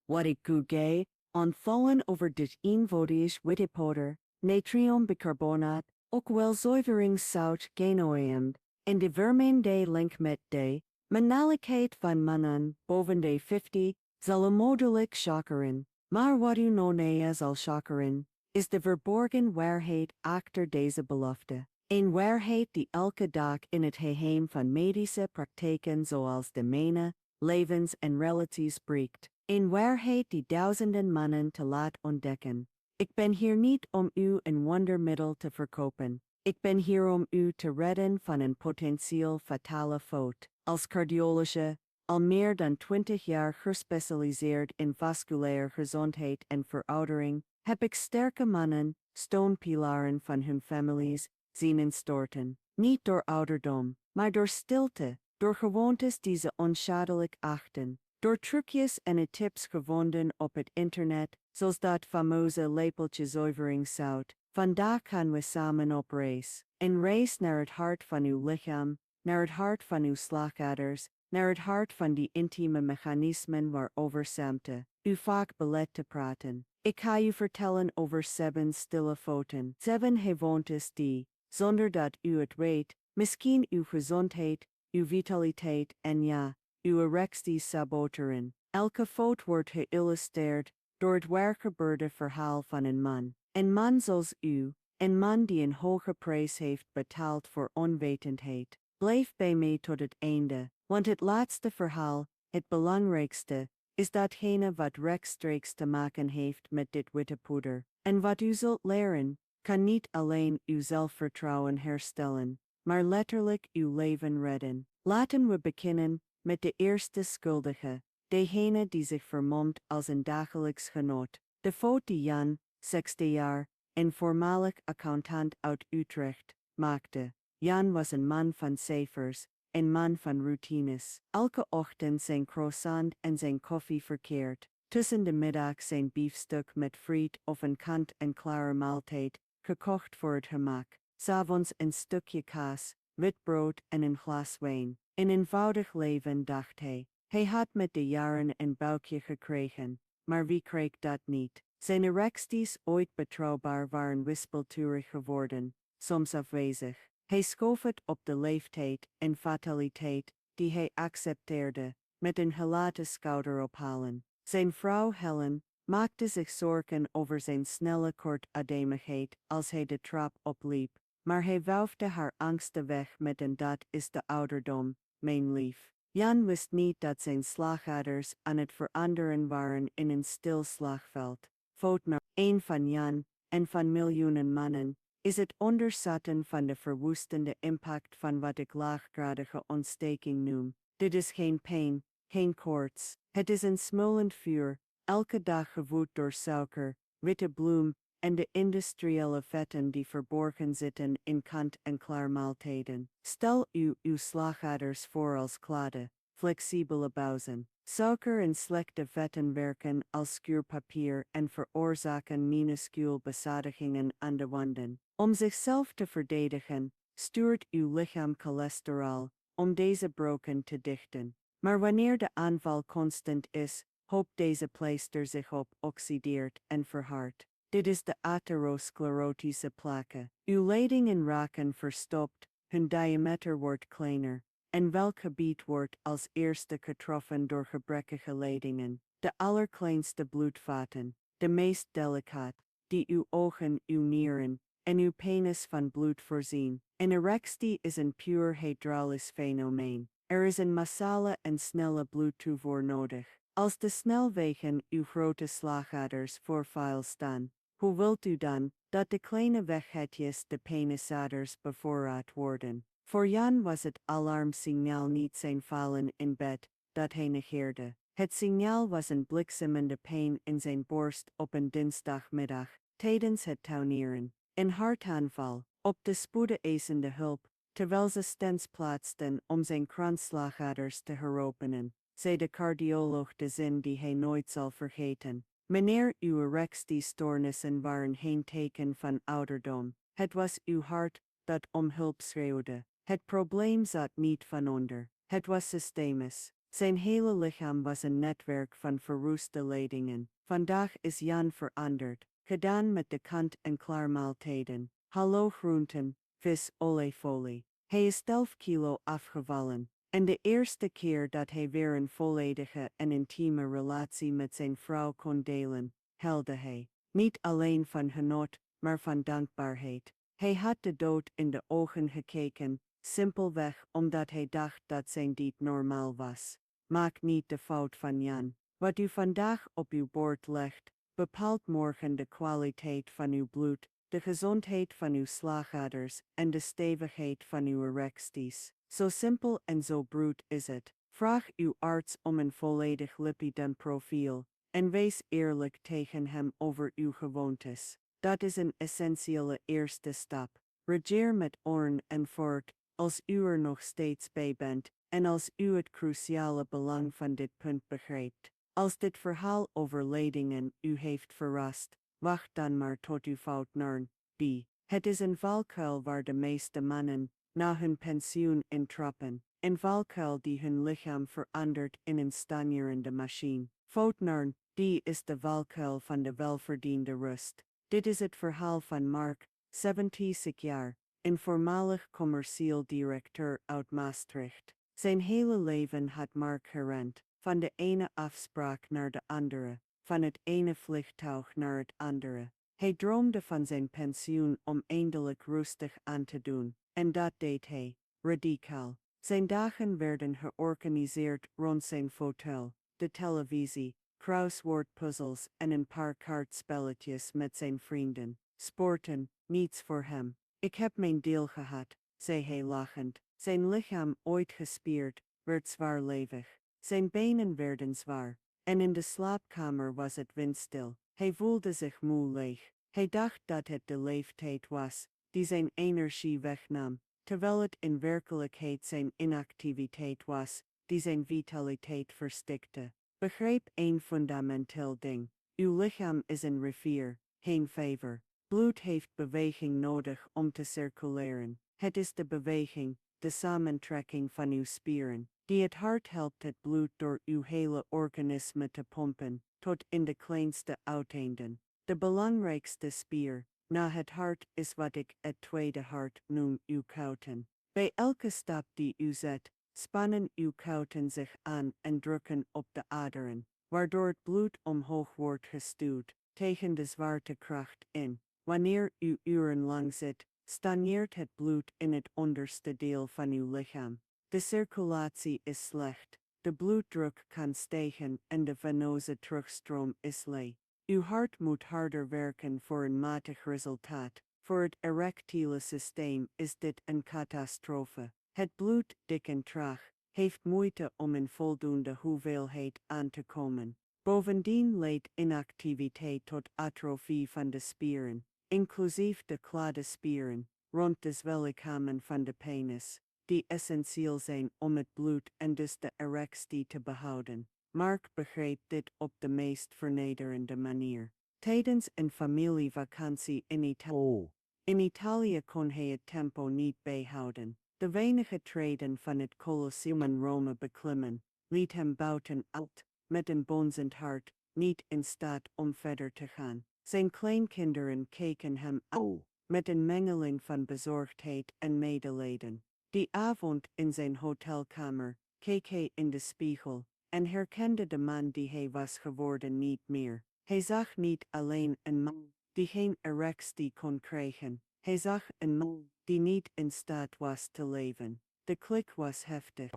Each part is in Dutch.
wat ik googé, ontvallen over dit eenvoudig wittepoeder, natriumbicarbonaat, ook wel zuiveringszout genoemd, en de vermeende link met de manelijkheid van Mannen boven de 50 zal modelijk schokkeren, maar wat u nog niet zal schokkeren, is de verborgen waarheid achter deze belofte. Een waarheid die elke dag in het geheim van medische praktijken zoals de Mannen, levens en relaties breekt. Een waarheid die duizenden mannen te laat ontdekken. Ik ben hier niet om u een wondermiddel te verkopen. Ik ben hier om u te redden van een potentieel fatale fout. Als cardiologe, al meer dan 20 jaar gespecialiseerd in vasculaire gezondheid en veroudering, heb ik sterke mannen, steunpilaren van hun families, zien instorten. Niet door ouderdom, maar door stilte, door gewoontes die ze onschadelijk achten. Door trucjes en tips gevonden op het internet, zoals dat fameuze lepeltje zuiveringszout. Vandaag gaan we samen op reis. Een reis naar het hart van uw lichaam, naar het hart van uw slagaders, naar het hart van die intieme mechanismen waarover Samte u vaak belet te praten. Ik ga u vertellen over 7 stille fouten. 7 gewoontes die, zonder dat u het weet, misschien uw gezondheid, uw vitaliteit en ja, uw erecties saboteren. Elke fout wordt geïllustreerd door het waargebeurde verhaal van een man. Een man zoals u, een man die een hoge prijs heeft betaald voor onwetendheid. Blijf bij mij tot het einde, want het laatste verhaal, het belangrijkste, is datgene wat rechtstreeks te maken heeft met dit witte poeder. En wat u zult leren, kan niet alleen uw zelfvertrouwen herstellen, maar letterlijk uw leven redden. Laten we beginnen met de eerste schuldige, degene die zich vermomt als een dagelijks genoot. De fout die Jan, 60 jaar, een voormalig accountant uit Utrecht, maakte. Jan was een man van cijfers, een man van routines. Elke ochtend zijn croissant en zijn koffie verkeerd. Tussen de middag zijn biefstuk met friet of een kant-en-klare maaltijd, gekocht voor het gemak. 'S Avonds een stukje kaas, wit brood en een glas wijn. Een eenvoudig leven, dacht hij. Hij had met de jaren een buikje gekregen, maar wie kreeg dat niet? Zijn erecties, ooit betrouwbaar, waren wispelturig geworden, soms afwezig. Hij schoof het op de leeftijd en fataliteit, die hij accepteerde, met een gelaten schouderophalen. Zijn vrouw Helen maakte zich zorgen over zijn snelle kortademigheid als hij de trap opliep, maar hij wuifde haar angsten weg met een dat is de ouderdom, mijn lief. Jan wist niet dat zijn slagaders aan het veranderen waren in een stil slagveld. Fout nummer 1 van Jan, en van miljoenen mannen, is het onderschatten van de verwoestende impact van wat ik laaggradige ontsteking noem. Dit is geen pijn, geen koorts. Het is een smullend vuur, elke dag gevoed door suiker, witte bloem en de industriële vetten die verborgen zitten in kant-en-klaar maaltijden. Stel u uw slagaders voor als gladde, flexibele buizen. Suiker en slechte vetten werken als schuurpapier en veroorzaken minuscule beschadigingen aan de wanden. Om zichzelf te verdedigen, stuurt uw lichaam cholesterol om deze broken te dichten. Maar wanneer de aanval constant is, hoopt deze pleister zich op, oxideert en verhardt. Dit is de atherosclerotische plaque. Uw leidingen raken verstopt, hun diameter wordt kleiner. En welk gebied wordt als eerste getroffen door gebrekkige leidingen? De allerkleinste bloedvaten, de meest delicaat, die uw ogen, uw nieren en uw penis van bloed voorzien. Een erectie is een puur hydraulisch fenomeen. Er is een massale en snelle bloedtoevoer nodig. Als de snelwegen uw grote slagaders voorvuil staan, hoe wilt u dan dat de kleine weggetjes de penisaders bevoorraad worden? Voor Jan was het alarmsignaal niet zijn vallen in bed, dat hij negeerde. Het signaal was een bliksemende pijn in zijn borst op een dinsdagmiddag, tijdens het tuinieren. Een hartaanval, op de spoedeisende hulp, terwijl ze stents plaatsten om zijn kransslagaders te heropenen, zei de cardioloog de zin die hij nooit zal vergeten. Meneer, uw erectiestoornissen waren geen teken van ouderdom. Het was uw hart dat om hulp schreeuwde. Het probleem zat niet van onder. Het was systemisch. Zijn hele lichaam was een netwerk van verroeste leidingen. Vandaag is Jan veranderd, gedaan met de kant-en-klaar maaltijden, hallo groenten, vis, olijfolie. Hij is 11 kilo afgevallen. En de eerste keer dat hij weer een volledige en intieme relatie met zijn vrouw kon delen, huilde hij. Niet alleen van genot, maar van dankbaarheid. Hij had de dood in de ogen gekeken, simpelweg omdat hij dacht dat zijn diet normaal was. Maak niet de fout van Jan. Wat u vandaag op uw bord legt, bepaalt morgen de kwaliteit van uw bloed, de gezondheid van uw slagaders en de stevigheid van uw erecties. Zo simpel en zo bruut is het. Vraag uw arts om een volledig lipidenprofiel en wees eerlijk tegen hem over uw gewoontes. Dat is een essentiële eerste stap. Regeer met oren en vork, als u er nog steeds bij bent, en als u het cruciale belang van dit punt begrijpt. Als dit verhaal over leidingen u heeft verrast, wacht dan maar tot u fout narn. B. Het is een valkuil waar de meeste mannen, na hun pensioen intrappen. Een valkuil die hun lichaam verandert in een stagnerende machine. Fout narn, die is de valkuil van de welverdiende rust. Dit is het verhaal van Mark, 70 jaar, een voormalig commercieel directeur uit Maastricht. Zijn hele leven had Mark gerend, van de ene afspraak naar de andere, van het ene vliegtuig naar het andere. Hij droomde van zijn pensioen om eindelijk rustig aan te doen, en dat deed hij, radicaal. Zijn dagen werden georganiseerd rond zijn fauteuil, de televisie, crosswordpuzzels en een paar kaartspelletjes met zijn vrienden. Sporten, niets voor hem. Ik heb mijn deel gehad, zei hij lachend. Zijn lichaam, ooit gespierd, werd zwaarlijvig. Zijn benen werden zwaar, en in de slaapkamer was het windstil. Hij voelde zich moe leeg. Hij dacht dat het de leeftijd was, die zijn energie wegnam, terwijl het in werkelijkheid zijn inactiviteit was, die zijn vitaliteit verstikte. Begrijp één fundamenteel ding. Uw lichaam is een rivier, geen vijver. Bloed heeft beweging nodig om te circuleren. Het is de beweging, de samentrekking van uw spieren, die het hart helpt het bloed door uw hele organisme te pompen, tot in de kleinste uiteinden. De belangrijkste spier, na het hart, is wat ik het tweede hart noem, uw kouten. Bij elke stap die u zet, spannen uw kouten zich aan en drukken op de aderen, waardoor het bloed omhoog wordt gestuwd, tegen de zwaartekracht in. Wanneer u urenlang zit, stagneert het bloed in het onderste deel van uw lichaam. De circulatie is slecht, de bloeddruk kan stijgen en de venose terugstroom is laag. Uw hart moet harder werken voor een matig resultaat. Voor het erectiele systeem is dit een catastrofe. Het bloed, dik en traag, heeft moeite om in voldoende hoeveelheid aan te komen. Bovendien leidt inactiviteit tot atrofie van de spieren, inclusief de gladde spieren, rond de zwellichamen van de penis, die essentieel zijn om het bloed en dus de erectie te behouden. Mark begreep dit op de meest vernederende manier. Tijdens een familievakantie in Italië. In Italië kon hij het tempo niet bijhouden. De weinige treden van het Colosseum in Rome beklimmen, liet hem buiten uit, met een bonzend hart, niet in staat om verder te gaan. Zijn kleinkinderen keken hem aan, met een mengeling van bezorgdheid en medelijden. Die avond in zijn hotelkamer keek hij in de spiegel en herkende de man die hij was geworden niet meer. Hij zag niet alleen een man die geen erectie kon krijgen. Hij zag een man die niet in staat was te leven. De klik was heftig.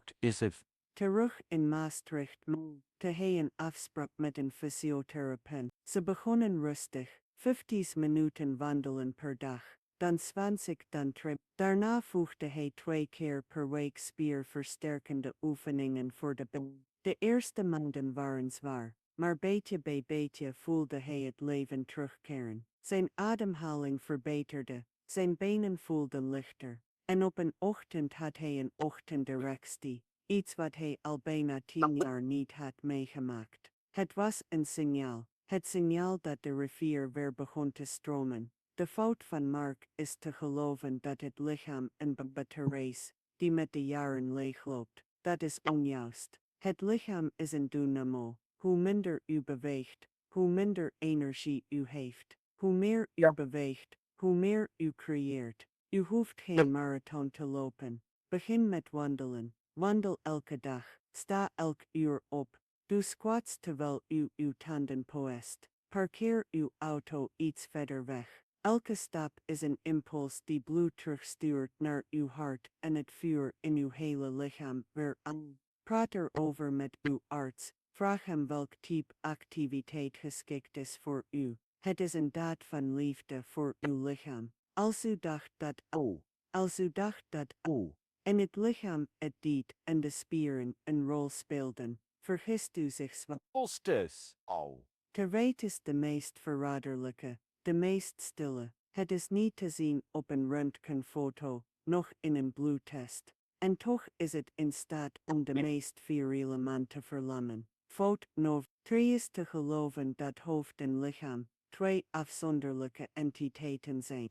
Terug in Maastricht maakte hij een afspraak met een fysiotherapeut. Ze begonnen rustig, 50 minuten wandelen per dag, dan 20, dan trip. Daarna voegde hij 2 keer per week spierversterkende oefeningen voor de benen. De eerste maanden waren zwaar, maar beetje bij beetje voelde hij het leven terugkeren. Zijn ademhaling verbeterde, zijn benen voelden lichter, en op een ochtend had hij een ochtenderectie, iets wat hij al bijna 10 jaar niet had meegemaakt. Het was een signaal, het signaal dat de rivier weer begon te stromen. De fout van Mark is te geloven dat het lichaam een batterij is, die met de jaren leegloopt. Dat is onjuist. Het lichaam is een dynamo. Hoe minder u beweegt, hoe minder energie u heeft. Hoe meer u beweegt, hoe meer u creëert. U hoeft geen marathon te lopen. Begin met wandelen. Wandel elke dag. Sta elk uur op. Doe squats terwijl u uw tanden poest. Parkeer uw auto iets verder weg. Elke stap is een impuls die bloed terugstuurt naar uw hart en het vuur in uw hele lichaam weer aan. Praat erover met uw arts. Vraag hem welk type activiteit geschikt is voor u. Het is een daad van liefde voor uw lichaam. Als u dacht dat en het lichaam, het deed en de spieren een rol speelden, vergist u zich zwaar. Terwijt is de meest verraderlijke, de meest stille. Het is niet te zien op een röntgenfoto, nog in een bloedtest. En toch is het in staat om de meest viriele man te verlammen. Fout 3 is te geloven dat hoofd en lichaam twee afzonderlijke entiteiten zijn.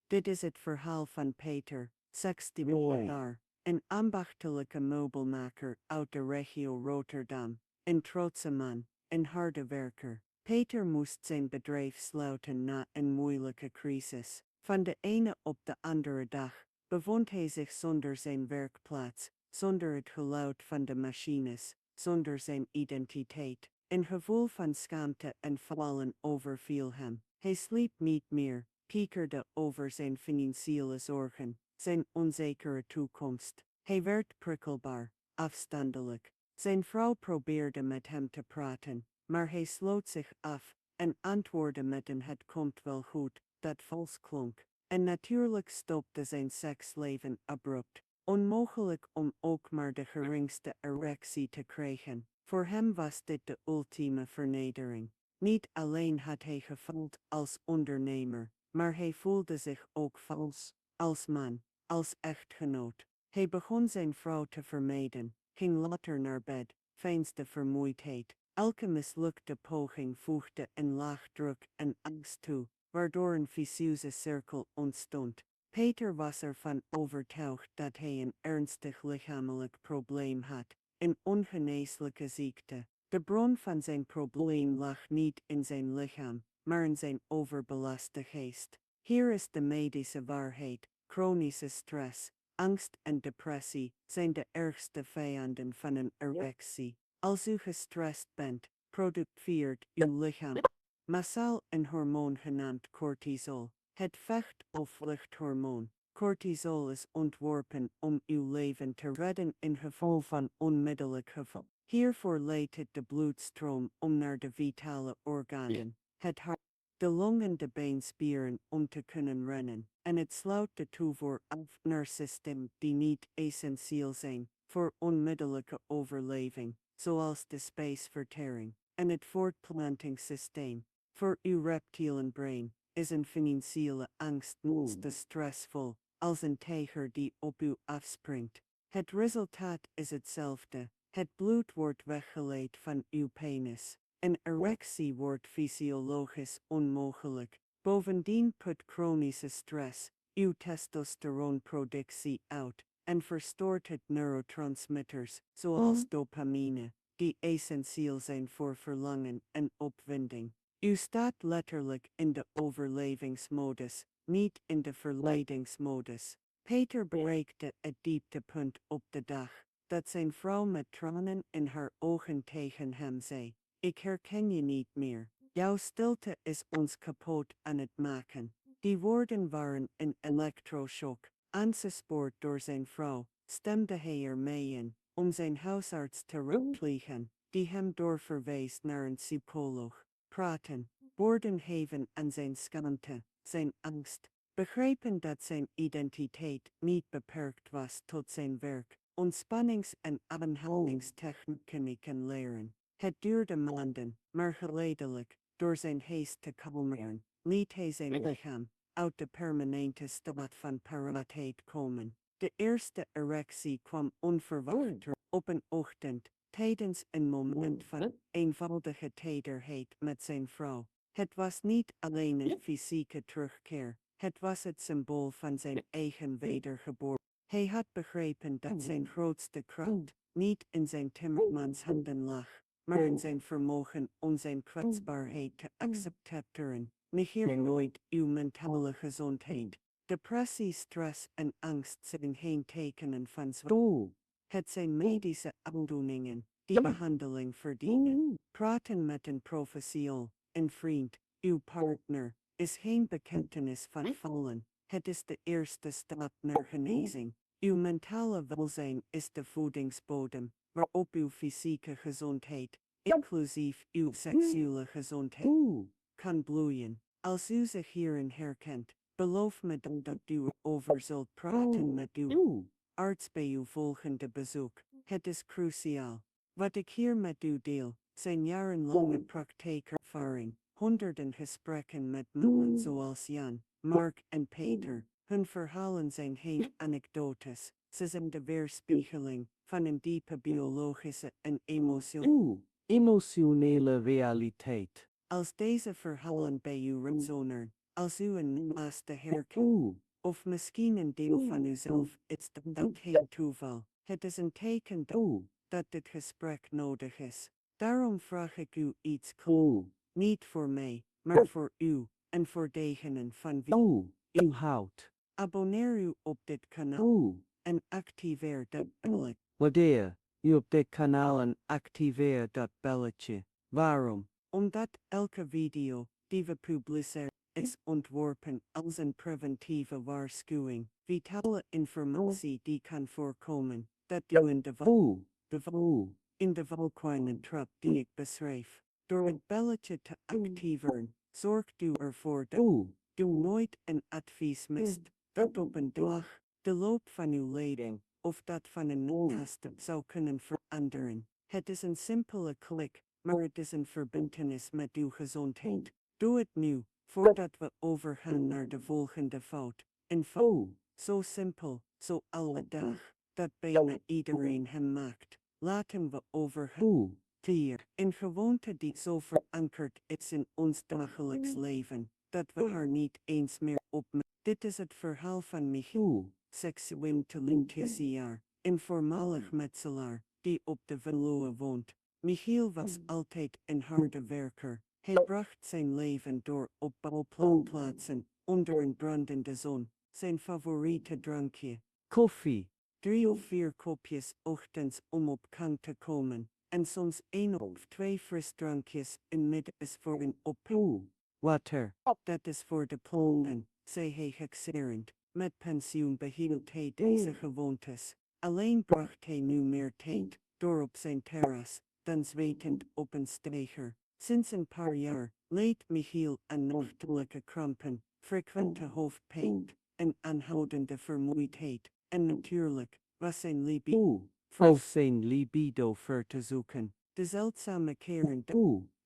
Dit is het verhaal van Peter, 60 jaar, een ambachtelijke meubelmaker uit de regio Rotterdam, een trotse man, een harde werker. Peter moest zijn bedrijf sluiten na een moeilijke crisis. Van de ene op de andere dag bevond hij zich zonder zijn werkplaats, zonder het geluid van de machines, zonder zijn identiteit. Een gevoel van schaamte en falen overviel hem. Hij sliep niet meer, piekerde over zijn financiële zorgen, zijn onzekere toekomst. Hij werd prikkelbaar, afstandelijk. Zijn vrouw probeerde met hem te praten, maar hij sloot zich af en antwoordde met een "het komt wel goed", dat vals klonk. En natuurlijk stopte zijn seksleven abrupt. Onmogelijk om ook maar de geringste erectie te krijgen. Voor hem was dit de ultieme vernedering. Niet alleen had hij gefaald als ondernemer, maar hij voelde zich ook vals, als man, als echtgenoot. Hij begon zijn vrouw te vermijden, ging later naar bed, veinsde vermoeidheid. Elke mislukte poging voegde een laag druk en angst toe, waardoor een vicieuze cirkel ontstond. Peter was ervan overtuigd dat hij een ernstig lichamelijk probleem had, een ongeneeslijke ziekte. De bron van zijn probleem lag niet in zijn lichaam, maar in zijn overbelaste geest. Hier is de medische waarheid: chronische stress, angst en depressie zijn de ergste vijanden van een erectie. Als u gestrest bent, produceert uw lichaam massaal een hormoon genaamd cortisol, het vecht- of vluchthormoon. Cortisol is ontworpen om uw leven te redden in geval van onmiddellijk geval. Hiervoor leidt het de bloedstroom om naar de vitale organen, het hart, de longen, de beenspieren om te kunnen rennen, en het sluit de toevoer af naar systemen die niet essentieel zijn voor onmiddellijke overleving, zoals de spijsvertering en het voortplantingssysteem. Voor uw reptielenbrein is een financiële angst net te stressvol als een tijger die op u afspringt. Het resultaat is hetzelfde. Het bloed wordt weggeleid van uw penis. Een erectie wordt fysiologisch onmogelijk. Bovendien put chronische stress uw testosteronproductie uit en verstoort het neurotransmitters, zoals dopamine, die essentieel zijn voor verlangen en opwinding. U staat letterlijk in de overlevingsmodus, niet in de verleidingsmodus. Peter bereikte het dieptepunt op de dag dat zijn vrouw met tranen in haar ogen tegen hem zei: "Ik herken je niet meer. Jouw stilte is ons kapot aan het maken." Die woorden waren een elektroshock. Aangespoord door zijn vrouw, stemde hij ermee in om zijn huisarts te raadplegen, die hem doorverwees naar een psycholoog. Praten, woorden geven aan zijn schaamte, zijn angst, begrijpen dat zijn identiteit niet beperkt was tot zijn werk, ontspannings- en ademhalingstechnieken leren. Het duurde maanden, maar geleidelijk, door zijn geest te kalmeren, liet hij zijn lichaam uit de permanente staat van paraatheid komen. De eerste erectie kwam onverwacht op een ochtend, tijdens een moment van eenvoudige tederheid met zijn vrouw. Het was niet alleen een fysieke terugkeer, het was het symbool van zijn eigen wedergeboorte. Hij had begrepen dat zijn grootste kracht niet in zijn timmermanshanden lag, maar in zijn vermogen om zijn kwetsbaarheid te accepteren. Negeer nooit uw mentale gezondheid. Depressie, stress en angst zijn geen tekenen van zwakte. Het zijn medische aandoeningen die behandeling verdienen. Praten met een professional, een vriend, uw partner, is geen bekentenis van falen. Het is de eerste stap naar genezing. Uw mentale welzijn is de voedingsbodem waarop uw fysieke gezondheid, inclusief uw seksuele gezondheid, kan bloeien. Als u zich hierin herkent, beloof me dan dat u erover zult praten met uw arts bij uw volgende bezoek. Het is cruciaal. Wat ik hier met u deel, zijn jarenlange praktijkervaring, honderden gesprekken met mannen zoals Jan, Mark en Peter. Hun verhalen zijn geen anekdotes, ze zijn de weerspiegeling van een diepe biologische en emotionele realiteit. Als deze verhalen bij u resoneren, als u een naaste herkent, of misschien een deel van uzelf is, dan dat geen toeval. Het is een teken dat dit gesprek nodig is. Daarom vraag ik u iets niet voor mij, maar voor u, en voor degenen van wie u houdt. Abonneer u op dit kanaal en activeer dat belletje. Waardeer u op dit kanaal en activeer dat belletje. Waarom? Omdat elke video die we publiceren is ontworpen als een preventieve waarschuwing. Vitale informatie die kan voorkomen dat u in de valkuilen trapt die ik beschrijf. Door het belletje te activeren, zorgt u ervoor dat u nooit een advies mist dat op een dag de loop van uw leven of dat van een naaste zou kunnen veranderen. Het is een simpele klik, maar het is een verbintenis met uw gezondheid. Doe het nu, voordat we overgaan naar de volgende fout. Een fout, zo simpel, zo alledag, dat bijna iedereen hem maakt. Laten we overgaan. 4. Een gewoonte die zo verankerd is in ons dagelijks leven, dat we haar niet eens meer opmerken. Dit is het verhaal van Michiel, seksueel talentjesjaar, een voormalig metselaar, die op de Veluwe woont. Michiel was altijd een harde werker. Hij bracht zijn leven door op bouwplaatsen, onder een brandende zon. Zijn favoriete drankje, koffie. 3 of 4 kopjes ochtends om op gang te komen, en soms 1 of 2 frisdrankjes in middag is voor een water. Dat is voor de plannen, zei hij gekserend. Met pensioen behield hij deze gewoontes. Alleen bracht hij nu meer tijd door op zijn terras dan zwetend op een steiger. Sinds een paar jaar leed Michiel aan nachtelijke krampen, frequente hoofdpijn en aanhoudende vermoeidheid. En natuurlijk was zijn libido ver te zoeken. De zeldzame keren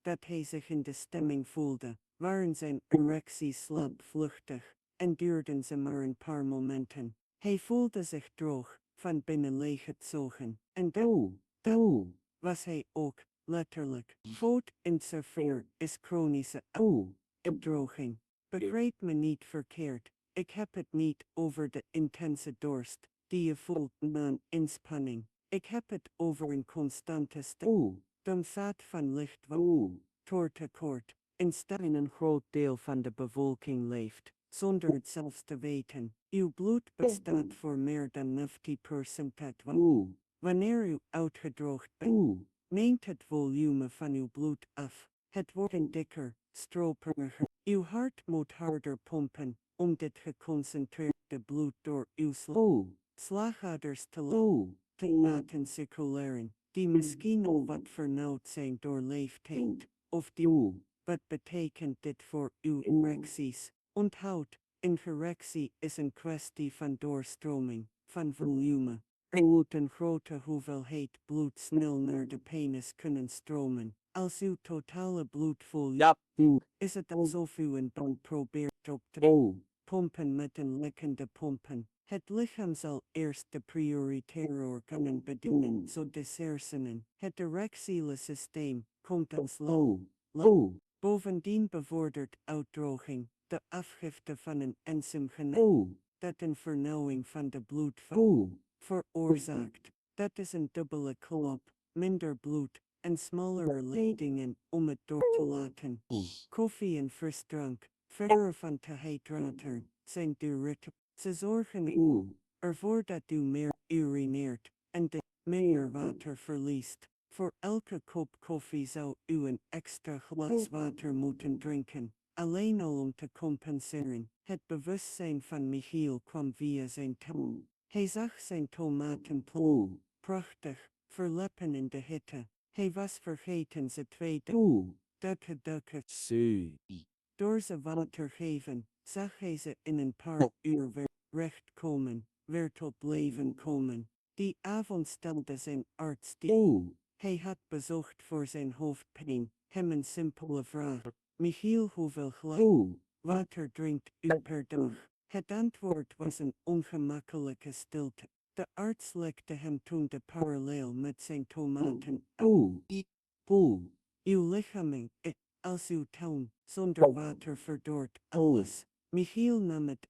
dat hij zich in de stemming voelde, waren zijn erecties slapvluchtig en duurden ze maar een paar momenten. Hij voelde zich droog, van binnen leeggezogen, en was hij ook, letterlijk. Fout in zover is chronische opdroging. Begrijp me niet verkeerd, ik heb het niet over de intense dorst die je voelt na inspanning. Ik heb het over een constante staat van licht door tekort. In een groot deel van de bevolking leeft, zonder het zelfs te weten. Uw bloed bestaat voor meer dan 90% uit water. Wanneer u uitgedroogd bent, neemt het volume van uw bloed af. Het wordt dikker, stroperiger. Uw hart moet harder pompen, om dit geconcentreerde bloed door uw slagaders te laten circuleren, die misschien al wat vernauwd zijn door leeftijd, of die. Wat betekent dit voor uw erecties? Onthoud, een erectie is een kwestie van doorstroming, van volume. Er moet een grote hoeveelheid bloed snel naar de penis kunnen stromen. Als uw totale bloedvolume is het alsof u een band probeert op te pompen met een lekkende pompen. Het lichaam zal eerst de prioritaire organen bedienen, zo de hersenen. Het erectiele systeem komt als bovendien bevordert uitdroging, de afgifte van een enzym genaamd dat een vernauwing van de bloedvaten veroorzaakt. Dat is een dubbele klop, minder bloed en smallere leidingen om het door te laten. Koffie en frisdrank, verre van te hydraten, zijn diuretica. Ze zorgen ervoor dat u meer urineert en meer water verliest. Voor elke kop koffie zou u een extra glas water moeten drinken, alleen al om te compenseren. Het bewustzijn van Michiel kwam via zijn toon. Hij zag zijn tomaten prachtig, verleppen in de hitte. Hij was vergeten ze twee dukken. Door ze water geven, zag hij ze in een paar uur weer recht komen, weer tot leven komen. Die avond stelde zijn arts die hij had bezocht voor zijn hoofdpijn, hem een simpele vraag. Michiel, hoeveel glas water drinkt u per dag? Het antwoord was een ongemakkelijke stilte. De arts legde hem toen de parallel met zijn tomaten uit. Uw lichaam, als uw toon, zonder water verdort alles. Michiel nam het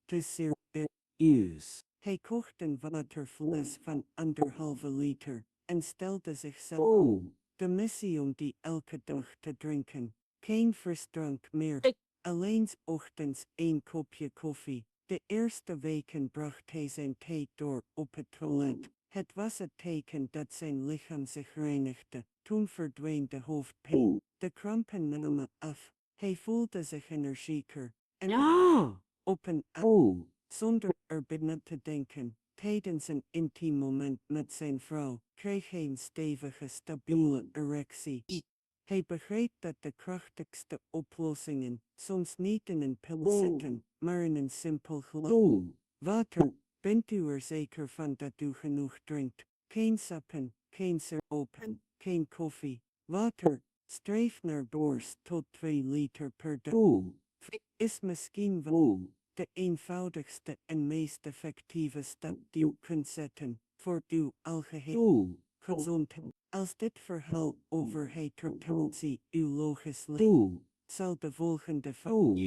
te serieus. Hij kocht een waterfles van 1,5 liter en stelde zichzelf de missie om die elke dag te drinken. Geen frisdrank meer, alleen 's ochtends 1 kopje koffie. De eerste weken bracht hij zijn tijd door op het toilet. Het was het teken dat zijn lichaam zich reinigde. Toen verdween de hoofdpijn. De krampen namen af. Hij voelde zich energieker. En op een zonder er binnen te denken, tijdens een intiem moment met zijn vrouw, kreeg hij een stevige, stabiele erectie. Hij begreep dat de krachtigste oplossingen soms niet in een pil zitten, maar in een simpel glas water. Bent u er zeker van dat u genoeg drinkt? Geen sappen, geen siropen, geen koffie. Water, streef naar borst tot 2 liter per dag. Is misschien wel de eenvoudigste en meest effectieve stap die u kunt zetten voor uw algehele gezondheid. Als dit verhaal over hypertensie uw logisch ligt, zal de volgende fout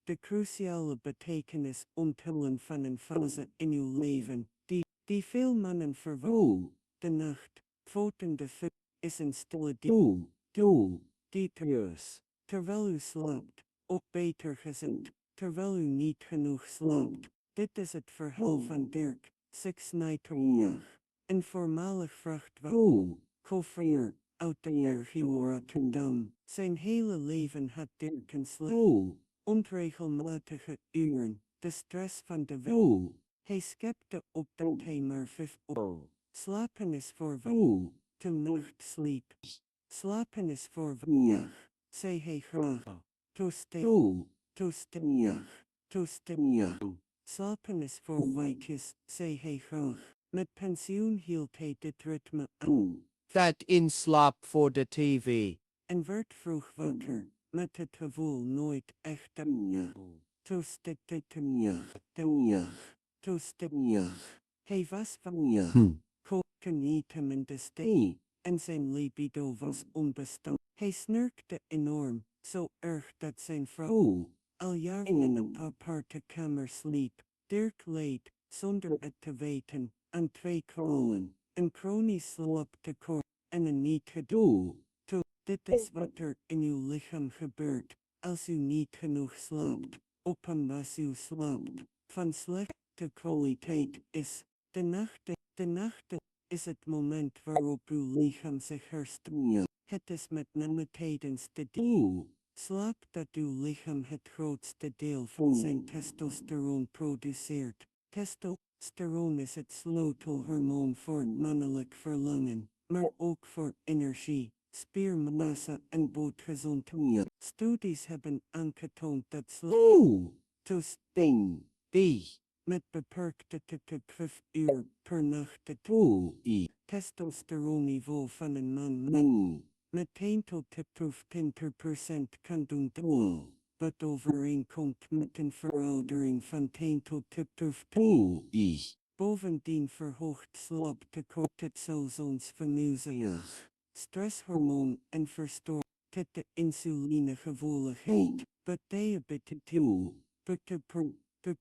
de cruciale betekenis onthullen van een fase in uw leven die veel mannen verwachten. De nacht, voten de fut, is een stille die thuis, terwijl u slaapt, of beter gezegd, terwijl u niet genoeg slaapt. Dit is het verhaal van Dirk, 6 een voormalig vrachtwagenchauffeur uit de regio Rotterdam. Zijn hele leven had Dirk een onregelmatige uren, de stress van de weg. Hij schepte op dat hij maar 5 slapen is voor te nacht sleep. Slapen is voor vandaag, zei hij graag. Toestemig. Slapen is voor wijkjes, zei hij graag. Met pensioen hield hij dit ritme aan. Dat in slaap voor de tv. En werd vroeg wakker, met het gevoel nooit echt te toestemig. Hij was van niet hem in de steek. En zijn libido was onbestaan. Hij snurkte enorm, zo erg dat zijn vrouw al jaren in een aparte kamer sliep. Dirk leed, zonder het te weten, aan 2 kwalen, een chronisch slaaptekort en een niet gedoe. Dit is wat er in uw lichaam gebeurt, als u niet genoeg slaapt, op omdat u slaapt, van slechte kwaliteit is. De nachten is het moment waarop uw lichaam zich herstelt. Het is met name tijdens de slaap dat uw lichaam het grootste deel van zijn testosteron produceert. Testosteron is het sleutelhormoon voor mannelijk verlangen, maar ook voor energie, spiermassa en bloedgezondheid. Studies hebben aangetoond dat slaaptoestanden met beperkte te 5 uur per nacht het testosteronniveau van een man meteen tot 20% kan doen dalen, wat overeenkomt met een veroudering van 10 tot 20%. Bovendien verhoogt slaaptekort het zelfsvernieuwing, stresshormoon en verstoort het de insulinegevoeligheid, but diabetes,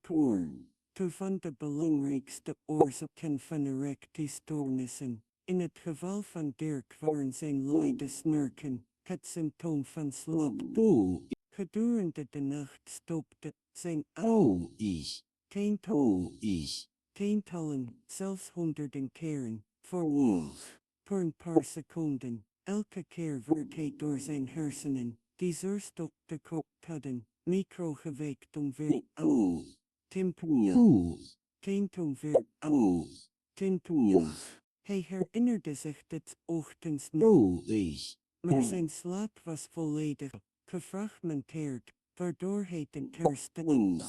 porn. Te van de belangrijkste oorzaken van erectiestoornissen. In het geval van Dirk waren zijn luide snurken het symptoom van slaap. Gedurende de nacht stopte zijn tientallen, zelfs honderden keren, voor een paar seconden. Elke keer werd hij door zijn hersenen, die zuurstoftekort hadden, microgeweekt omver. Hij herinnerde zich dit ochtends niet, maar zijn slaap was volledig gefragmenteerd, waardoor hij de herstelling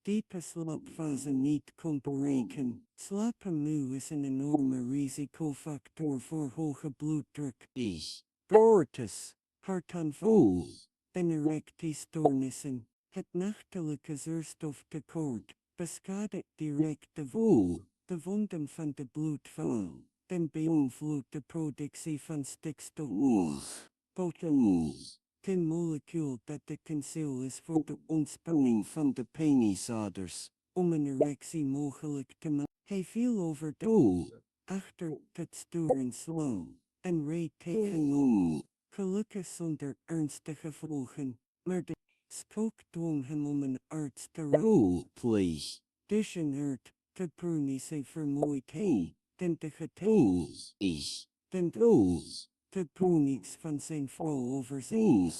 diepe slaapfase niet kon bereiken. Slapenmoe is een enorme risicofactor voor hoge bloeddruk, diabetes, hartaanval en erectiestoornissen. Het nachtelijke zuurstoftekort beschadigt direct de wonden van de bloedvaten en beïnvloedt de productie van stikstof. Een molecuul dat essentieel is voor de ontspanning van de penisaders. Om een erectie mogelijk te maken. Hij viel over de achter het stuur in slaap en reed tegen gelukkig zonder ernstige gevolgen, maar de spook dwong hem om een arts te raadplegen. De chronische vermoeidheid en de de ponies van zijn vrouw over zijn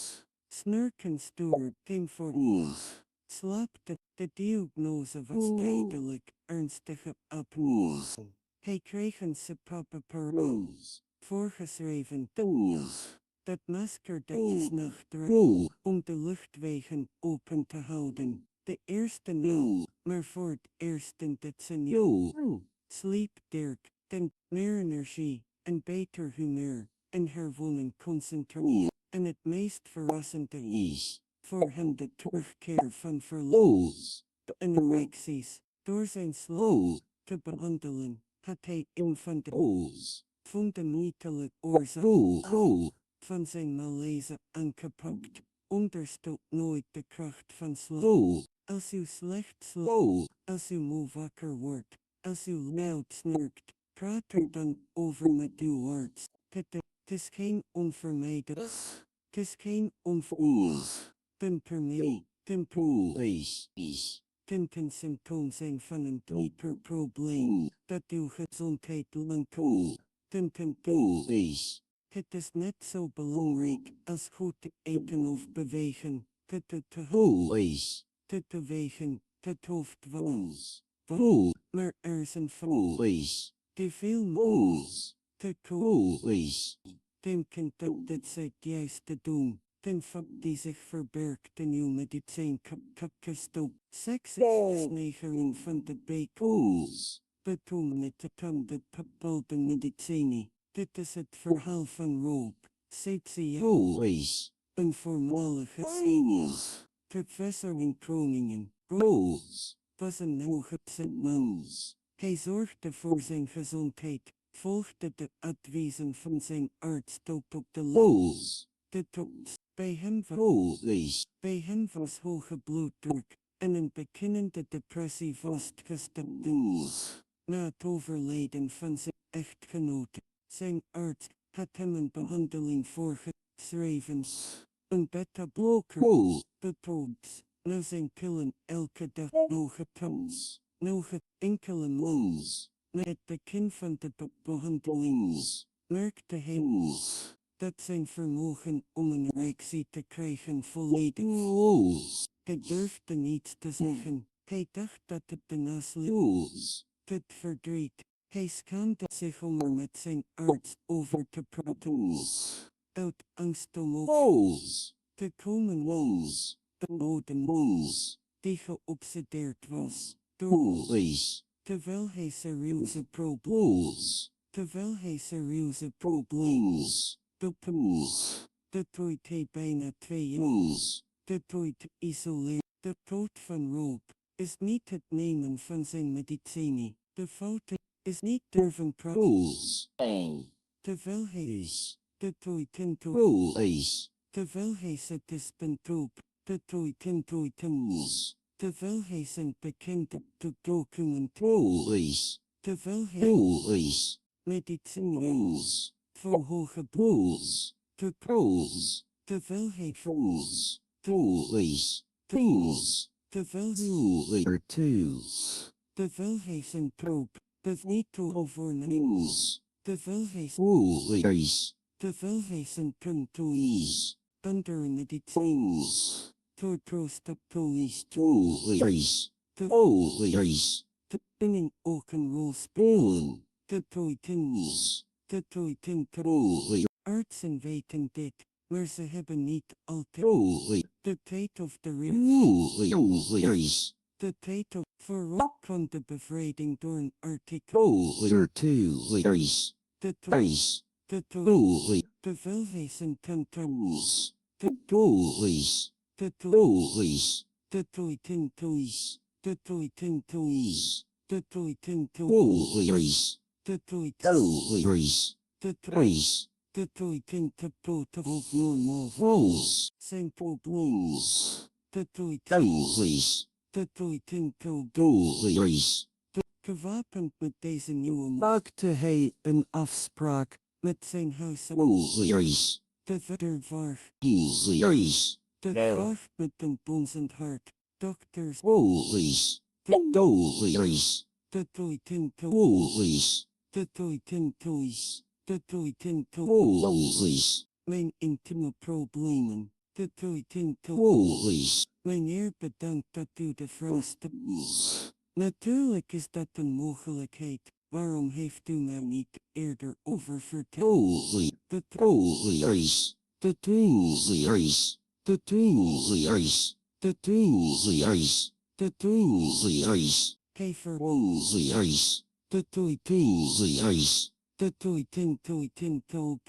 snurken stuur ging voor slaap. De diagnose was tijdelijk ernstige apnea. Hij kreeg een CPAP-apparaat voorgeschreven. Dat masker dat is nachtdraagt om de luchtwegen open te houden. De eerste maar voor het eerst in decennium sliep Dirk meer energie en beter humeur en herwonnen concentratie. En het meest verrassende is voor hem de terugkeer van verlof en erecties. Door zijn slaap te behandelen had hij een van de fundamentele oorzaken van zijn malaise aangepakt. Onderstoot nooit de kracht van slaap. Als u slecht slaapt, als u moe wakker wordt, als u luid snurkt, praat er dan over met uw arts. Het is geen onvermijdelijk. Het is geen ten symptoom zijn van een dieper probleem dat uw gezondheid lang het is net zo belangrijk als goed te eten of bewegen. Te wegen, het hoofd was. Maar er is een te veel te denken dat dit zij juist te doen. Ten fakt die zich verbergt in uw medicijnkapkastop. Seks is sneigering van de bekels. Betoon met de tanden bepaalde medicijnen. Dit is het verhaal van Rob. Een voormalige senior. Professor in Groningen. Was een nauwgezet mens. Hij zorgde voor zijn gezondheid, volgde de adviezen van zijn arts tot op de de tops. Bij hem was hoge bloeddruk en een beginnende depressie vastgesteld. Na het overlijden van zijn echtgenote, zijn arts had hem een behandeling voorgeschreven. Een beta-blokker, betoogd. Na zijn pillen elke dag nog het enkele maand. Na het begin van de behandeling merkte hij dat zijn vermogen om een erectie te krijgen volledig was. Hij durfde niets te zeggen. Hij dacht dat het de nasleep. Het verdriet. Hij schaamde zich om er met zijn arts over te praten. Uit angst om op te komen was. De oude mens die geobsedeerd was door terwijl hij serieuze problemen de tijd hij bijna 2 jaar de tijd isoleert. De fout van Rob is niet het nemen van zijn medicijnen. De fout is niet durven praten. Terwijl hij de tijd in terwijl hij zit is bent op de tijd in terwijl hij zijn bekende documentaries, terwijl hij meditaties voor hoge boels, terwijl hij terwijl terwijl hij zijn troep, niet overneemt, terwijl hij zijn punto's, penderen die things, to troost de police, te dingen ook een rol spelen, te toiten, artsen weten dit, maar ze hebben niet altijd de tijd of de de tijd of vooral van de bevrijding door een artikel, de terwijl hij zijn tentoons, de toiten toys, de toiten toys, de toiten toys, de toiten te poten of normaal zijn problems, de toiten gewapend met deze nieuwe maakte hij een afspraak met zijn huisarts. De verder var. De graaf met een bonzend hart. Dokters. De toiten toys. De toiten toys. De toiten toys. Mijn intieme problemen. De toiten toys. Meneer bedankt dat u de vraag stelt. Natuurlijk is dat een mogelijkheid. Waarom heeft u mij niet eerder over verteld? De toys. De toys. De toys. De toys. De toys. Kever. De toys. De toiten toop.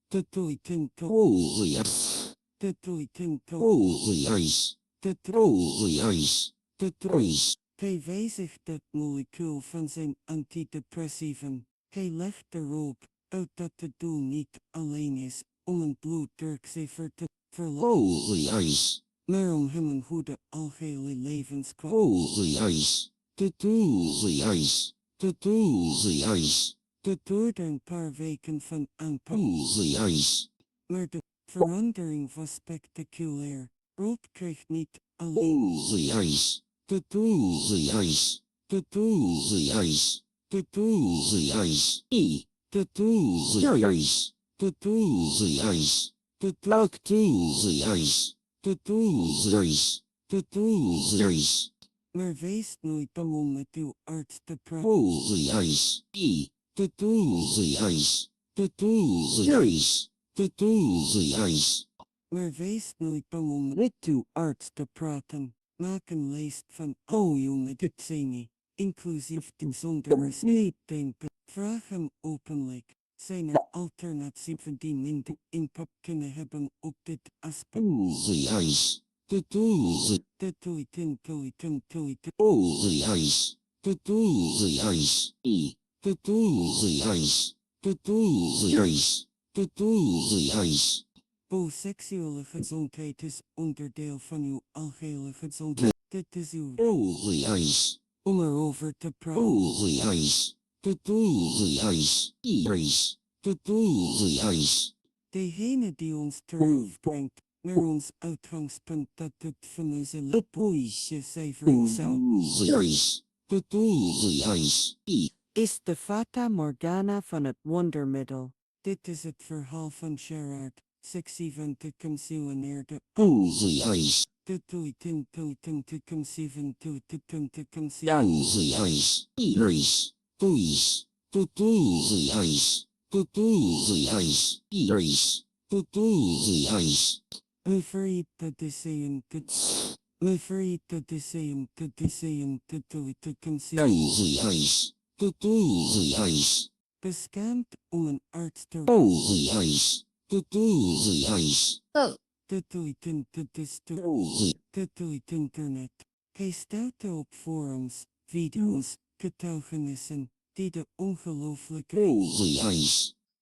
De toiten toop. De toiten toop. De trois. Hij wijzigt het molecuul van zijn antidepressivum. Hij legt erop uit dat het doel niet alleen is om een bloeddrukcijfer te verlagen, maar om hem een goede algehele levenskwaliteit te door een paar weken van aanpak. Maar de verandering was spectaculair. Rob kreeg niet alleen de toys. De toys. De toys. De toys. De toys. De toys. De toys. De toys. Maar wees nooit bang om met uw arts te praten. De toys. De toys. De toys. Maar wees nooit bang om met uw arts te praten. Maak een lijst van al uw medicijnen, inclusief de zonder sneedtempen. Vraag hem openlijk. Zijn er alternatieven die minder impact kunnen hebben op dit aspect? De toys. De toiten. De toys. De toys. De toys. De toys. Seksuele gezondheid is onderdeel van uw algehele gezondheid. Dit is uw om erover te praten. De degene die ons terugbrengt naar ons uitgangspunt dat het van onze lipoïsche zuiveringszout. Is de Fata Morgana van het wondermiddel. Dit is het verhaal van Gerard. Seksieven te concealeerde. De toiten te conceiven te conceiven. Me verriet deseum te. Me verriet deseum te conceiven. Beschermd om een arts te de toiten de internet. Hij stuitte op forums, video's, getuigenissen, die de ongelooflijke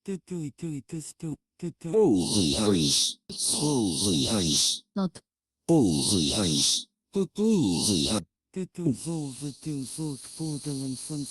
Tutui tui tustu. Tutu. Holy ice. Holy ice. dat, Holy ice. Holy ice. Tutu zolve tu zult voordelen van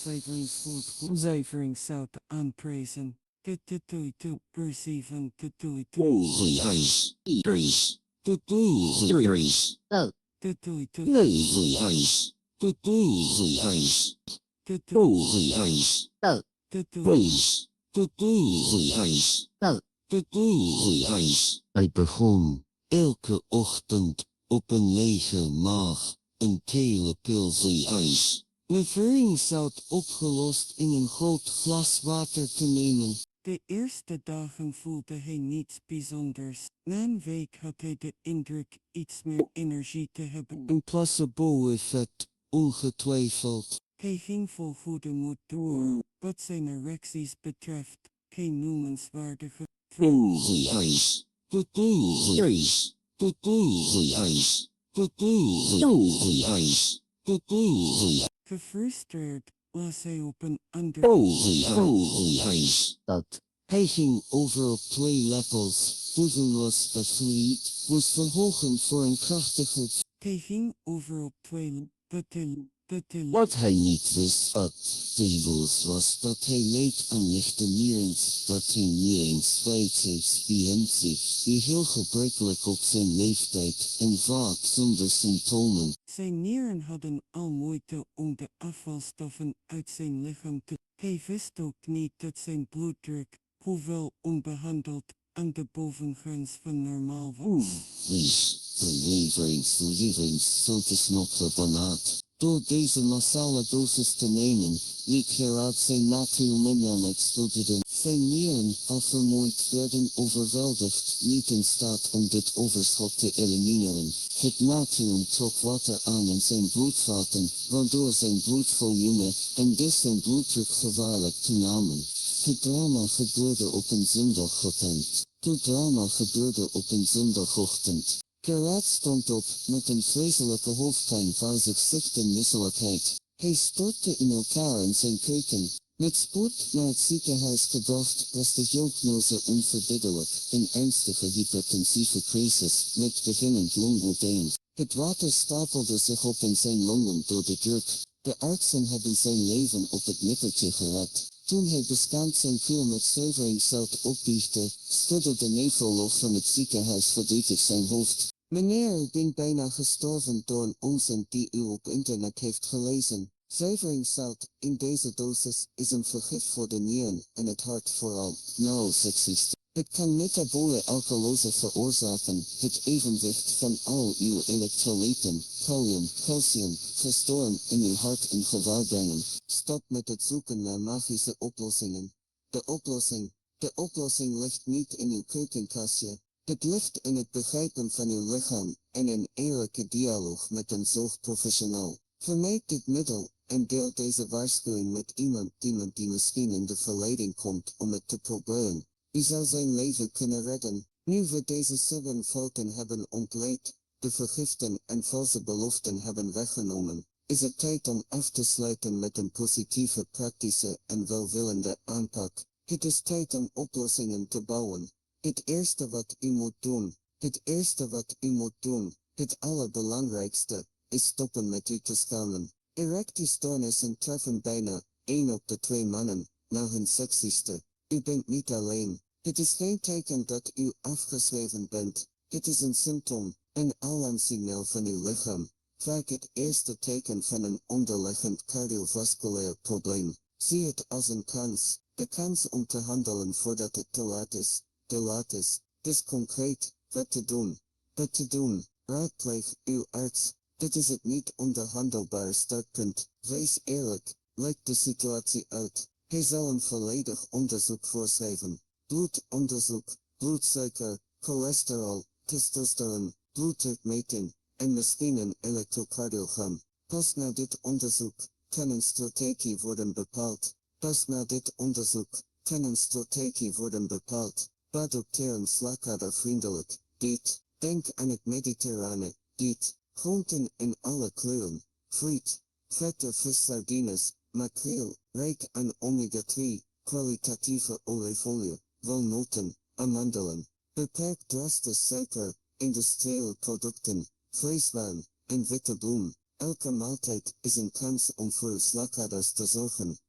zuiveringszout aanprijzen. Tutui tu perceiven tutui tu. Holy ice. Ice. Holy ice. wel, Tutui tu. Holy ice. Holy ice. Tutu. Holy ice. wel, Tutu. Ice. Holy ice. wel, Holy ice. Hij begon elke ochtend op een lege maag een kele pil ijs. Zuiveringszout opgelost in een groot glas water te nemen. De eerste dagen voelde hij niets bijzonders. Na een week had hij de indruk iets meer energie te hebben. Een placebo-effect, ongetwijfeld. Hij ging vol goede moed door. Wat zijn erecties betreft, geen noemenswaardige. Holy ice. Holy ice. Holy ice. Holy ice. Holy Gefrustreerd was hij op een ander. Holy ice. dat, Hij ging over op 2 lepels. Boezenlos bevriend, moest verhogen voor een krachtige. Hij ging over op 2 betil. Wat hij niet wist wat Bibels was dat hij leed aan lichte nieren, dat hij nierenspijtexperiëntie, die heel gebruikelijk op zijn leeftijd en vaak zonder symptomen. Zijn nieren hadden al moeite om de afvalstoffen uit zijn lichaam te. Hij wist ook niet dat zijn bloeddruk, hoewel onbehandeld, aan de bovengrens van normaal was. Zuiveringszout is nog verbannaard. Door deze massale dosis te nemen, liet Gerard zijn natriummineral exploderen. Zijn nieren, al vermoeid, werden overweldigd, niet in staat om dit overschot te elimineren. Het natrium trok water aan in zijn bloedvaten, waardoor zijn bloedvolume en dus zijn bloeddruk gevaarlijk toenamen. Het drama gebeurde op een zondagochtend. Het drama gebeurde op een zondagochtend. Gerard stond op, met een vreselijke hoofdpijn van zich en misselijkheid. Hij stortte in elkaar in zijn keuken. Met spoed naar het ziekenhuis gebracht was de diagnose onverbiddelijk, een ernstige hypertensieve crisis, met beginnend longoedem. Het water stapelde zich op in zijn longen door de druk. De artsen hebben zijn leven op het nippertje gered. Toen hij beschaamd zijn kuur met zuiveringszout opbiechte, schudde de nefroloog van het ziekenhuis verdrietig zijn hoofd. Meneer, ik ben bijna gestorven door een onzin die u op internet heeft gelezen. Zuiveringszout, in deze dosis, is een vergif voor de nieren en het hart vooral. Nou, seksist. Het kan metabole alkalose veroorzaken, het evenwicht van al uw elektrolyten, kalium, calcium, verstoren in uw hart in gevaar brengen. Stop met het zoeken naar magische oplossingen. De oplossing ligt niet in uw keukenkastje. Het ligt in het begrijpen van uw lichaam en een eerlijke dialoog met een zorgprofessional. Vermijd dit middel en deel deze waarschuwing met iemand die misschien in de verleiding komt om het te proberen. U zou zijn leven kunnen redden. Nu we deze 7 fouten hebben ontleed, de vergiften en valse beloften hebben weggenomen, is het tijd om af te sluiten met een positieve, praktische en welwillende aanpak. Het is tijd om oplossingen te bouwen. Het eerste wat u moet doen, het allerbelangrijkste, is stoppen met u te schamen. Erectiestoornissen treffen bijna 1 op de 2 mannen, na hun seksigste. U bent niet alleen. Het is geen teken dat u afgeschreven bent. Het is een symptoom, een alarmsignaal van uw lichaam. Vaak het eerste teken van een onderliggend cardiovasculair probleem. Zie het als een kans. De kans om te handelen voordat het te laat is. Dus concreet, wat te doen. Raadpleeg uw arts. Dit is het niet onderhandelbare startpunt. Wees eerlijk. Leg de situatie uit. Hij zal een volledig onderzoek voorschrijven. Bloedonderzoek, bloedsuiker, cholesterol, testosteron, bloeddrukmeting en misschien een elektrocardiogram. Pas na dit onderzoek kan een strategie worden bepaald. Adopteren slagadervriendelijk. Dit. Denk aan het mediterrane. Dit. Groenten in alle kleuren. Friet. Vette vis sardines. Makreel. Rijk aan omega-3. kwalitatieve oliefolie, walnoten, amandelen. Beperk drastisch suiker, industriële producten, vleeswaan en witte bloem. Elke maaltijd is een kans om voor slakaders te zorgen.